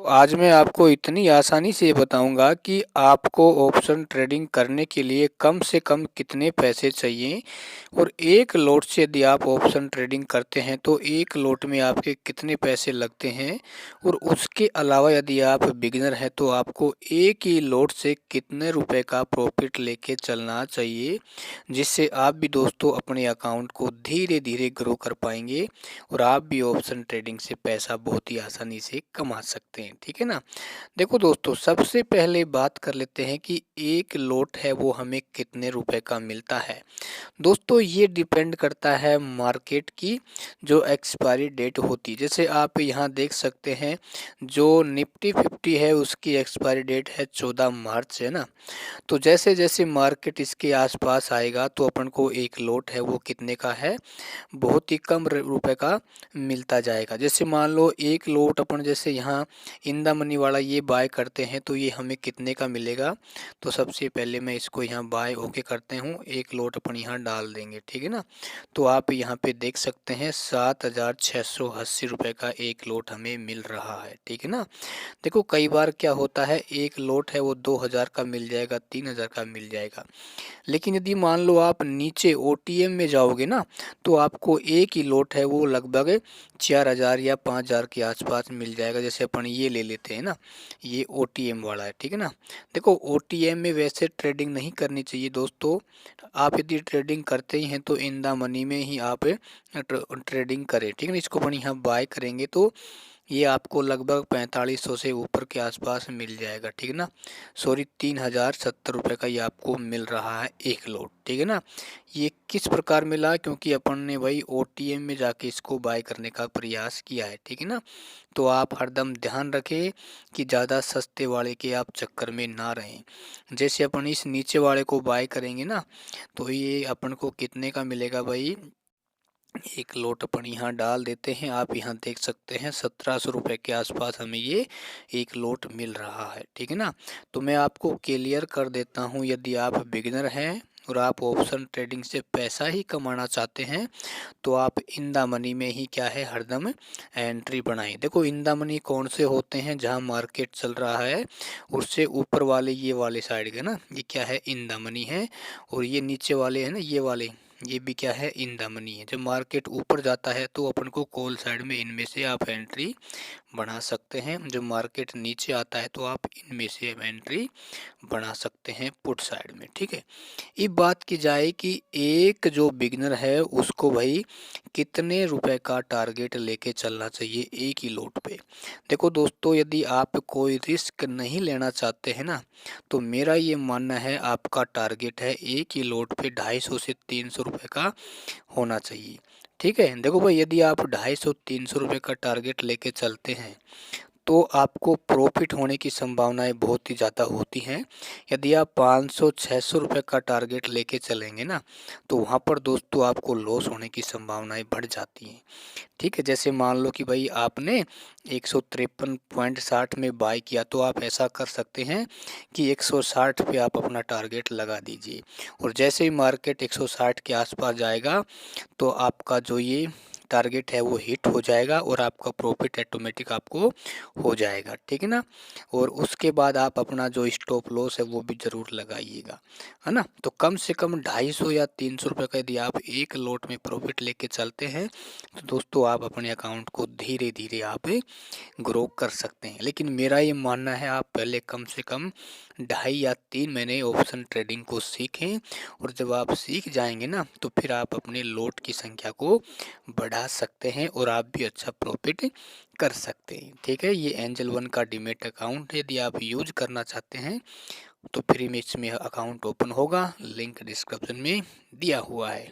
तो आज मैं आपको इतनी आसानी से बताऊंगा कि आपको ऑप्शन ट्रेडिंग करने के लिए कम से कम कितने पैसे चाहिए और एक लॉट से यदि आप ऑप्शन ट्रेडिंग करते हैं तो एक लॉट में आपके कितने पैसे लगते हैं और उसके अलावा यदि आप बिगिनर हैं तो आपको एक ही लॉट से कितने रुपए का प्रॉफिट लेके चलना चाहिए, जिससे आप भी दोस्तों अपने अकाउंट को धीरे धीरे ग्रो कर पाएंगे और आप भी ऑप्शन ट्रेडिंग से पैसा बहुत ही आसानी से कमा सकते हैं। ठीक है ना। देखो दोस्तों, सबसे पहले बात कर लेते हैं कि एक लॉट है वो हमें कितने रुपए का मिलता है। दोस्तों ये डिपेंड करता है मार्केट की जो एक्सपायरी डेट होती है। जैसे आप यहाँ देख सकते हैं जो निफ्टी 50 है उसकी एक्सपायरी डेट है 14 मार्च, है ना। तो जैसे जैसे मार्केट इसके आसपास आएगा तो अपन को एक लॉट है वो कितने का है, बहुत ही कम रुपए का मिलता जाएगा। जैसे मान लो एक लॉट अपन जैसे यहाँ इन द मनी वाला ये बाय करते हैं तो ये हमें कितने का मिलेगा। तो सबसे पहले मैं इसको यहाँ बाय ओके करते हूँ, एक लॉट अपन यहाँ डाल देंगे। ठीक है ना। तो आप यहाँ पे देख सकते हैं 7,680 रुपये का एक लॉट हमें मिल रहा है। ठीक है ना। देखो कई बार क्या होता है, एक लॉट है वो 2,000 का मिल जाएगा, 3,000 का मिल जाएगा। लेकिन यदि मान लो आप नीचे ओटीएम में जाओगे ना तो आपको एक ही लॉट है वो लगभग 4,000 या 5,000 के आसपास मिल जाएगा। जैसे अपन ये ले लेते हैं ना, ये ओटीएम वाला है। ठीक है ना। देखो ओटीएम में वैसे ट्रेडिंग नहीं करनी चाहिए दोस्तों। आप यदि ट्रेडिंग करते ही हैं तो इन द मनी में ही आप ट्रेडिंग करें। ठीक है ना। इसको अपन यहाँ बाय करेंगे तो ये आपको लगभग 4500 से ऊपर के आसपास मिल जाएगा। ठीक है ना। सॉरी, 3,070 रुपये का ये आपको मिल रहा है एक लॉट। ठीक है ना। ये किस प्रकार मिला, क्योंकि अपन ने भाई ओटीएम में जाके इसको बाय करने का प्रयास किया है। ठीक है ना। तो आप हरदम ध्यान रखें कि ज़्यादा सस्ते वाले के आप चक्कर में ना रहें। जैसे अपन इस नीचे वाले को बाय करेंगे ना तो ये अपन को कितने का मिलेगा भाई, एक लॉट अपन यहाँ डाल देते हैं। आप यहाँ देख सकते हैं 1,700 रुपये के आसपास हमें ये एक लॉट मिल रहा है। ठीक है ना। तो मैं आपको क्लियर कर देता हूँ, यदि आप बिगिनर हैं और आप ऑप्शन ट्रेडिंग से पैसा ही कमाना चाहते हैं तो आप इन द मनी में ही क्या है हरदम एंट्री बनाएं। देखो इन द मनी कौन से होते हैं, जहां मार्केट चल रहा है उससे ऊपर वाले ये वाले साइड के ना, ये क्या है इन द मनी है। और ये नीचे वाले हैं ना ये वाले, ये भी क्या है इन द मनी है। जब मार्केट ऊपर जाता है तो अपन को कॉल साइड में इनमें से आप एंट्री बना सकते हैं। जब मार्केट नीचे आता है तो आप इनमें से एंट्री बना सकते हैं पुट साइड में। ठीक है। ये बात की जाए कि एक जो बिगनर है उसको भाई कितने रुपए का टारगेट लेके चलना चाहिए एक ही लॉट पे। देखो दोस्तों, यदि आप कोई रिस्क नहीं लेना चाहते हैं ना तो मेरा ये मानना है आपका टारगेट है एक ही लॉट पे 250 से 300 रुपये का होना चाहिए। ठीक है। देखो भाई, यदि आप 250-300 रुपये का टारगेट लेके चलते हैं तो आपको प्रॉफिट होने की संभावनाएं बहुत ही ज़्यादा होती हैं। यदि आप 500-600 रुपये का टारगेट लेके चलेंगे ना तो वहाँ पर दोस्तों आपको लॉस होने की संभावनाएं बढ़ जाती हैं। ठीक है। जैसे मान लो कि भाई आपने 153.60 में बाय किया तो आप ऐसा कर सकते हैं कि 160 पे आप अपना टारगेट लगा दीजिए और जैसे ही मार्केट 160 के आसपास जाएगा तो आपका जो ये टारगेट है वो हिट हो जाएगा और आपका प्रॉफिट ऑटोमेटिक आपको हो जाएगा। ठीक है ना। और उसके बाद आप अपना जो स्टॉप लॉस है वो भी ज़रूर लगाइएगा, है ना। तो कम से कम 250 या 300 रुपये का यदि आप एक लॉट में प्रॉफिट लेके चलते हैं तो दोस्तों आप अपने अकाउंट को धीरे धीरे आप ग्रो कर सकते हैं। लेकिन मेरा ये मानना है आप पहले कम से कम 2.5 या 3 महीने ऑप्शन ट्रेडिंग को सीखें और जब आप सीख जाएंगे ना तो फिर आप अपने लॉट की संख्या को बढ़ा सकते हैं और आप भी अच्छा प्रॉफिट कर सकते हैं। ठीक है। ये एंजल वन का डीमेट अकाउंट है, यदि आप यूज करना चाहते हैं तो फ्री में इसमें अकाउंट ओपन होगा, लिंक डिस्क्रिप्शन में दिया हुआ है।